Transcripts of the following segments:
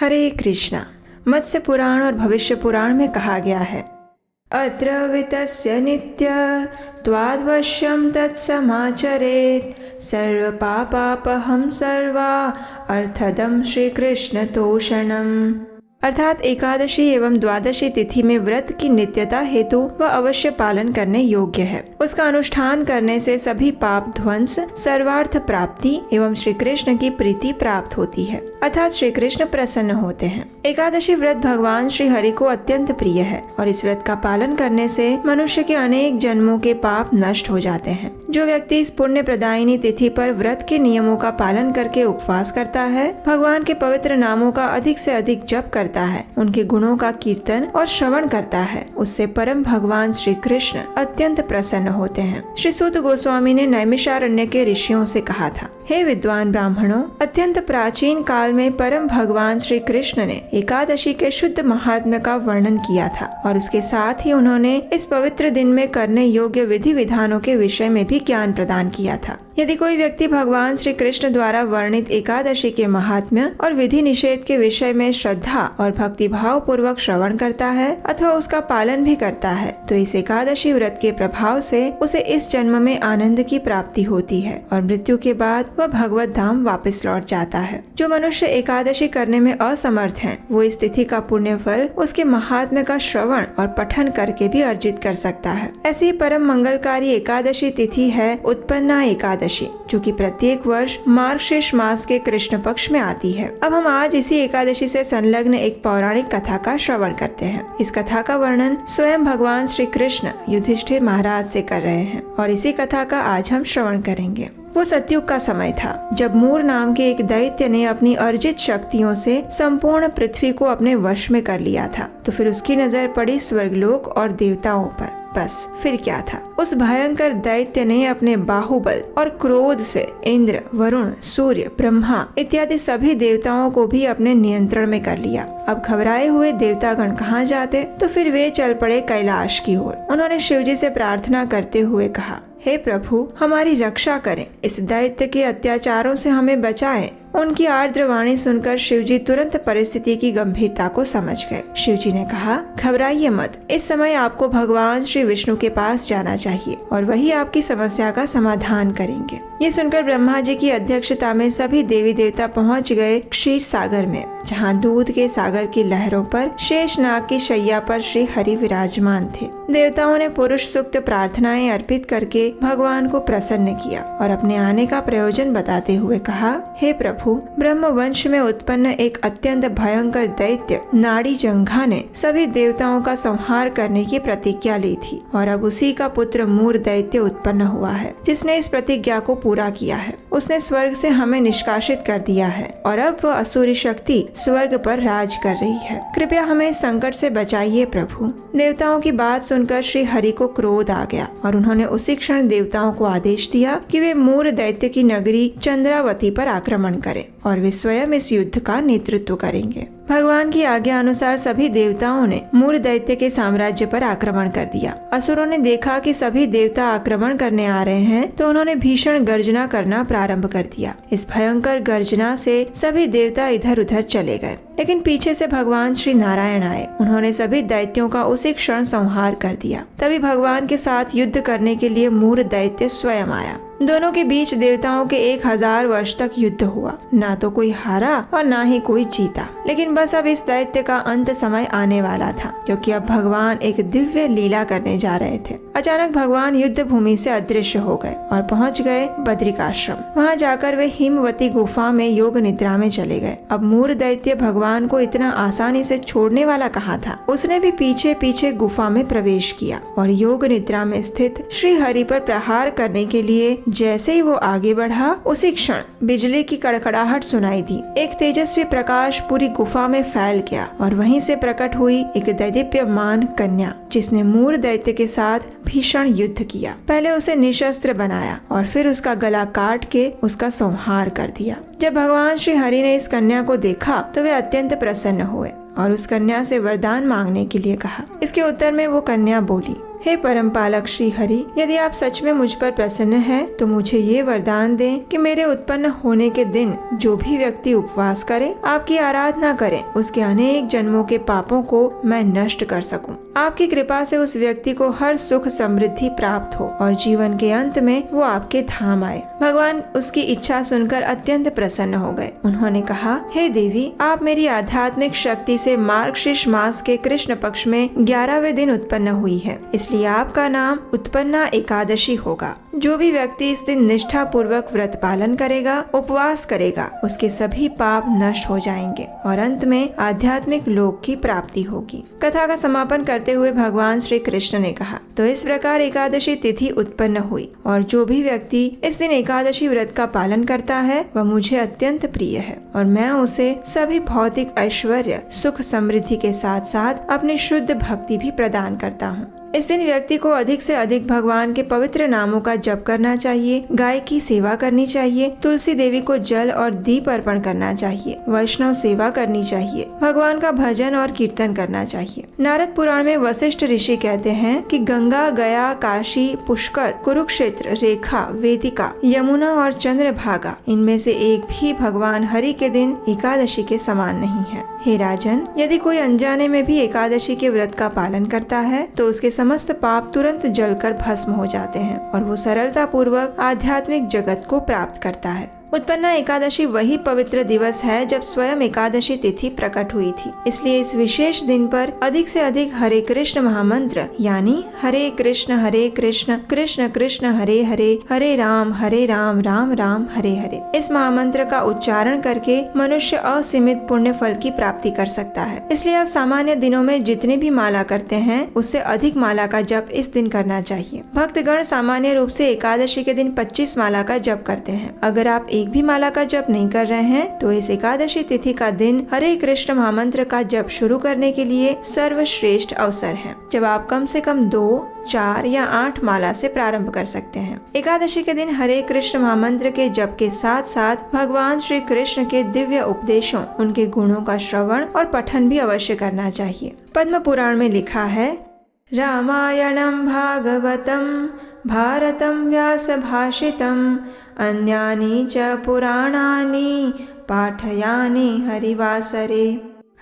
हरे कृष्णा। मत्स्य पुराण और भविष्य पुराण में कहा गया है, अत्र वितस्य नित्य त्वाद्वश्यं तत्समाचरेत् सर्व पापापहं सर्वा अर्थदं श्री कृष्ण तोषणम्। अर्थात एकादशी एवं द्वादशी तिथि में व्रत की नित्यता हेतु वह अवश्य पालन करने योग्य है। उसका अनुष्ठान करने से सभी पाप ध्वंस, सर्वार्थ प्राप्ति एवं श्री कृष्ण की प्रीति प्राप्त होती है, अर्थात श्री कृष्ण प्रसन्न होते हैं। एकादशी व्रत भगवान श्री हरि को अत्यंत प्रिय है और इस व्रत का पालन करने से मनुष्य के अनेक जन्मों के पाप नष्ट हो जाते हैं। जो व्यक्ति इस पुण्य प्रदायिनी तिथि पर व्रत के नियमों का पालन करके उपवास करता है, भगवान के पवित्र नामों का अधिक से अधिक जप करता है, उनके गुणों का कीर्तन और श्रवण करता है, उससे परम भगवान श्री कृष्ण अत्यंत प्रसन्न होते हैं। श्री सूत गोस्वामी ने नैमिषारण्य के ऋषियों से कहा था, हे विद्वान ब्राह्मणों, अत्यंत प्राचीन काल में परम भगवान श्री कृष्ण ने एकादशी के शुद्ध महात्म्य का वर्णन किया था और उसके साथ ही उन्होंने इस पवित्र दिन में करने योग्य विधि विधानों के विषय में भी ज्ञान प्रदान किया था। यदि कोई व्यक्ति भगवान श्री कृष्ण द्वारा वर्णित एकादशी के महात्म्य और विधि निषेध के विषय में श्रद्धा और भक्ति भाव पूर्वक श्रवण करता है अथवा उसका पालन भी करता है, तो इस एकादशी व्रत के प्रभाव से उसे इस जन्म में आनंद की प्राप्ति होती है और मृत्यु के बाद वह भगवत धाम वापस लौट जाता है। जो मनुष्य एकादशी करने में असमर्थ हैं, वो इस तिथि का पुण्य फल उसके महात्म्य का श्रवण और पठन करके भी अर्जित कर सकता है। ऐसी ही परम मंगलकारी एकादशी तिथि है उत्पन्ना एकादशी, जो कि प्रत्येक वर्ष मार्गशीर्ष मास के कृष्ण पक्ष में आती है। अब हम आज इसी एकादशी से संलग्न एक पौराणिक कथा का श्रवण करते हैं। इस कथा का वर्णन स्वयं भगवान श्री कृष्ण युधिष्ठिर महाराज से कर रहे हैं और इसी कथा का आज हम श्रवण करेंगे। वो सतयुग का समय था जब मूर नाम के एक दैत्य ने अपनी अर्जित शक्तियों से संपूर्ण पृथ्वी को अपने वश में कर लिया था। तो फिर उसकी नजर पड़ी स्वर्गलोक और देवताओं पर। बस फिर क्या था, उस भयंकर दैत्य ने अपने बाहुबल और क्रोध से इंद्र, वरुण, सूर्य, ब्रह्मा इत्यादि सभी देवताओं को भी अपने नियंत्रण में कर लिया। अब घबराए हुए देवतागण कहाँ जाते, तो फिर वे चल पड़े कैलाश की ओर। उन्होंने शिवजी से प्रार्थना करते हुए कहा, हे प्रभु, हमारी रक्षा करें, इस दैत्य के अत्याचारों से हमें बचाएं। उनकी आर्द्र वाणी सुनकर शिवजी तुरंत परिस्थिति की गंभीरता को समझ गए। शिवजी ने कहा, घबराइए मत, इस समय आपको भगवान श्री विष्णु के पास जाना चाहिए और वही आपकी समस्या का समाधान करेंगे। ये सुनकर ब्रह्मा जी की अध्यक्षता में सभी देवी देवता पहुंच गए क्षीर सागर में, जहां दूध के सागर की लहरों पर शेषनाग की शैया पर श्री हरि विराजमान थे। देवताओं ने पुरुष सूक्त प्रार्थनाएं अर्पित करके भगवान को प्रसन्न किया और अपने आने का प्रयोजन बताते हुए कहा, हे प्रभु, ब्रह्म वंश में उत्पन्न एक अत्यंत भयंकर दैत्य नाड़ी जंघा ने सभी देवताओं का संहार करने की प्रतिज्ञा ली थी और अब उसी का पुत्र मूर दैत्य उत्पन्न हुआ है, जिसने इस प्रतिज्ञा को पूरा किया है। उसने स्वर्ग से हमें निष्कासित कर दिया है और अब वह असुरी शक्ति स्वर्ग पर राज कर रही है। कृपया हमें संकट से बचाइए प्रभु। देवताओं की बात सुनकर श्री हरि को क्रोध आ गया और उन्होंने उसी क्षण देवताओं को आदेश दिया कि वे मूर दैत्य की नगरी चंद्रावती पर आक्रमण करें और वे स्वयं इस युद्ध का नेतृत्व करेंगे। भगवान की आज्ञा अनुसार सभी देवताओं ने मूर दैत्य के साम्राज्य पर आक्रमण कर दिया। असुरों ने देखा कि सभी देवता आक्रमण करने आ रहे हैं, तो उन्होंने भीषण गर्जना करना प्रारंभ कर दिया। इस भयंकर गर्जना से सभी देवता इधर उधर चले गए, लेकिन पीछे से भगवान श्री नारायण आए। उन्होंने सभी दैत्यों का उसी क्षण संहार कर दिया। तभी भगवान के साथ युद्ध करने के लिए मूर दैत्य स्वयं आया। दोनों के बीच देवताओं के 1000 वर्ष तक युद्ध हुआ। ना तो कोई हारा और ना ही कोई जीता। लेकिन बस अब इस दैत्य का अंत समय आने वाला था, क्योंकि अब भगवान एक दिव्य लीला करने जा रहे थे। अचानक भगवान युद्ध भूमि से अदृश्य हो गए और पहुंच गए बद्रिकाश्रम। वहां जाकर वे हिमवती गुफा में योग निद्रा में चले गए। अब मूर दैत्य भगवान को इतना आसानी से छोड़ने वाला कहाँ था। उसने भी पीछे पीछे गुफा में प्रवेश किया और योग निद्रा में स्थित श्री हरि पर प्रहार करने के लिए जैसे ही वो आगे बढ़ा, उसी क्षण बिजली की कड़कड़ाहट सुनाई दी। एक तेजस्वी प्रकाश पूरी गुफा में फैल गया और वहीं से प्रकट हुई एक दैदीप्यमान कन्या, जिसने मूर दैत्य के साथ भीषण युद्ध किया। पहले उसे निशस्त्र बनाया और फिर उसका गला काट के उसका संहार कर दिया। जब भगवान श्री हरि ने इस कन्या को देखा तो वे अत्यंत प्रसन्न हुए और उस कन्या से वरदान मांगने के लिए कहा। इसके उत्तर में वो कन्या बोली, हे परम पालक श्री हरि, यदि आप सच में मुझ पर प्रसन्न हैं, तो मुझे ये वरदान दें कि मेरे उत्पन्न होने के दिन जो भी व्यक्ति उपवास करे, आपकी आराधना करे, उसके अनेक जन्मों के पापों को मैं नष्ट कर सकूं। आपकी कृपा से उस व्यक्ति को हर सुख समृद्धि प्राप्त हो और जीवन के अंत में वो आपके धाम आए। भगवान उसकी इच्छा सुनकर अत्यंत प्रसन्न हो गए। उन्होंने कहा, हे देवी, आप मेरी आध्यात्मिक शक्ति से मार्गशीर्ष मास के कृष्ण पक्ष में 11वें दिन उत्पन्न हुई है, इसलिए आपका नाम उत्पन्ना एकादशी होगा। जो भी व्यक्ति इस दिन निष्ठा पूर्वक व्रत पालन करेगा, उपवास करेगा, उसके सभी पाप नष्ट हो जाएंगे और अंत में आध्यात्मिक लोक की प्राप्ति होगी। कथा का समापन करते हुए भगवान श्री कृष्ण ने कहा, तो इस प्रकार एकादशी तिथि उत्पन्न हुई और जो भी व्यक्ति इस दिन एकादशी व्रत का पालन करता है वह मुझे अत्यंत प्रिय है और मैं उसे सभी भौतिक ऐश्वर्य, सुख, समृद्धि के साथ साथ अपनी शुद्ध भक्ति भी प्रदान करता हूँ। इस दिन व्यक्ति को अधिक से अधिक भगवान के पवित्र नामों का जप करना चाहिए, गाय की सेवा करनी चाहिए, तुलसी देवी को जल और दीप अर्पण करना चाहिए, वैष्णव सेवा करनी चाहिए, भगवान का भजन और कीर्तन करना चाहिए। नारद पुराण में वशिष्ठ ऋषि कहते हैं कि गंगा, गया, काशी, पुष्कर, कुरुक्षेत्र, रेखा, वेदिका, यमुना और चंद्रभागा, इनमें से एक भी भगवान हरि के दिन एकादशी के समान नहीं है। हे राजन, यदि कोई अनजाने में भी एकादशी के व्रत का पालन करता है तो उसके समस्त पाप तुरंत जलकर भस्म हो जाते हैं और वो सरलता पूर्वक आध्यात्मिक जगत को प्राप्त करता है। उत्पन्ना एकादशी वही पवित्र दिवस है जब स्वयं एकादशी तिथि प्रकट हुई थी, इसलिए इस विशेष दिन पर अधिक से अधिक हरे कृष्ण महामंत्र यानी हरे कृष्ण कृष्ण कृष्ण हरे हरे, हरे राम राम राम हरे हरे, इस महामंत्र का उच्चारण करके मनुष्य असीमित पुण्य फल की प्राप्ति कर सकता है। इसलिए आप सामान्य दिनों में जितने भी माला करते हैं उससे अधिक माला का जप इस दिन करना चाहिए। भक्तगण सामान्य रूप से एकादशी के दिन 25 माला का जप करते हैं। अगर आप एक भी माला का जप नहीं कर रहे हैं तो इस एकादशी तिथि का दिन हरे कृष्ण महामंत्र का जप शुरू करने के लिए सर्वश्रेष्ठ अवसर है, जब आप कम से कम 2, 4 या 8 माला से प्रारंभ कर सकते हैं। एकादशी के दिन हरे कृष्ण महामंत्र के जप के साथ साथ भगवान श्री कृष्ण के दिव्य उपदेशों, उनके गुणों का श्रवण और पठन भी अवश्य करना चाहिए। पद्म पुराण में लिखा है, रामायणं भागवतं भारतं व्यास भाषितं अन्यानि च पुराणानि पाठयानि हरिवासरे।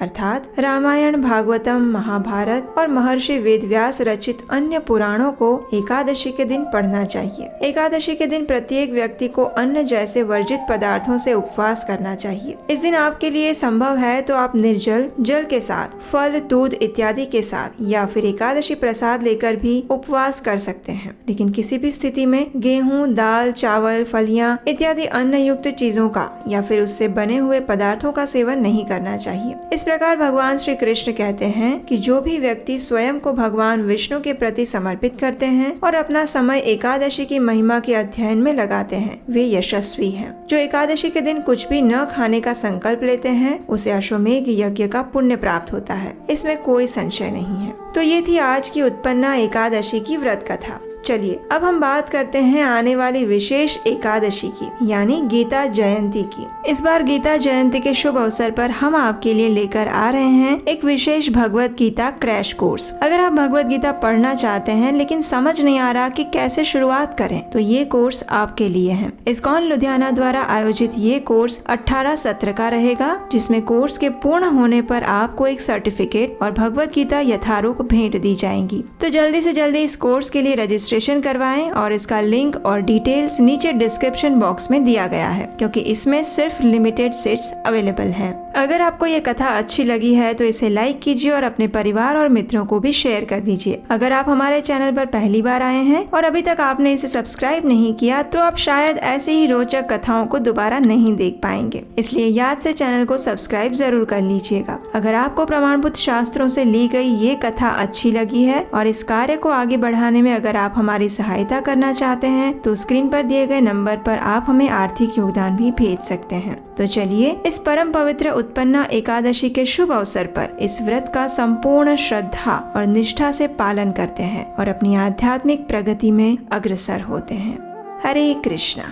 अर्थात रामायण, भागवतम, महाभारत और महर्षि वेदव्यास रचित अन्य पुराणों को एकादशी के दिन पढ़ना चाहिए। एकादशी के दिन प्रत्येक व्यक्ति को अन्न जैसे वर्जित पदार्थों से उपवास करना चाहिए। इस दिन आपके लिए संभव है तो आप निर्जल जल के साथ, फल, दूध इत्यादि के साथ या फिर एकादशी प्रसाद लेकर भी उपवास कर सकते हैं, लेकिन किसी भी स्थिति में गेहूँ, दाल, चावल, फलियां इत्यादि अन्न युक्त चीजों का या फिर उससे बने हुए पदार्थों का सेवन नहीं करना चाहिए। इस प्रकार भगवान श्री कृष्ण कहते हैं कि जो भी व्यक्ति स्वयं को भगवान विष्णु के प्रति समर्पित करते हैं और अपना समय एकादशी की महिमा के अध्ययन में लगाते हैं, वे यशस्वी हैं। जो एकादशी के दिन कुछ भी न खाने का संकल्प लेते हैं उसे अश्वमेघ यज्ञ का पुण्य प्राप्त होता है, इसमें कोई संशय नहीं है। तो ये थी आज की उत्पन्ना एकादशी की व्रत कथा। चलिए अब हम बात करते हैं आने वाली विशेष एकादशी की, यानी गीता जयंती की। इस बार गीता जयंती के शुभ अवसर पर हम आपके लिए लेकर आ रहे हैं एक विशेष भगवत गीता क्रैश कोर्स। अगर आप भगवत गीता पढ़ना चाहते हैं लेकिन समझ नहीं आ रहा कि कैसे शुरुआत करें, तो ये कोर्स आपके लिए है। इस्कॉन लुधियाना द्वारा आयोजित ये कोर्स 18 सत्र का रहेगा, जिसमें कोर्स के पूर्ण होने पर आपको एक सर्टिफिकेट और भगवत गीता यथारूप भेंट दी जाएंगी। तो जल्दी से जल्दी इस कोर्स के लिए रजिस्ट्रेशन करवाएं और इसका लिंक और डिटेल्स नीचे डिस्क्रिप्शन बॉक्स में दिया गया है, क्योंकि इसमें सिर्फ लिमिटेड सीट्स अवेलेबल हैं। अगर आपको ये कथा अच्छी लगी है तो इसे लाइक कीजिए और अपने परिवार और मित्रों को भी शेयर कर दीजिए। अगर आप हमारे चैनल पर पहली बार आए हैं और अभी तक आपने इसे सब्सक्राइब नहीं किया तो आप शायद ऐसे ही रोचक कथाओं को दोबारा नहीं देख पाएंगे, इसलिए याद से चैनल को सब्सक्राइब जरूर कर लीजिएगा। अगर आपको प्रमाणभूत शास्त्रों से ली गई ये कथा अच्छी लगी है और इस कार्य को आगे बढ़ाने में अगर आप हमारी सहायता करना चाहते हैं तो स्क्रीन पर दिए गए नंबर पर आप हमें आर्थिक योगदान भी भेज सकते हैं। तो चलिए इस परम पवित्र उत्पन्ना एकादशी के शुभ अवसर पर इस व्रत का संपूर्ण श्रद्धा और निष्ठा से पालन करते हैं और अपनी आध्यात्मिक प्रगति में अग्रसर होते हैं। हरे कृष्णा।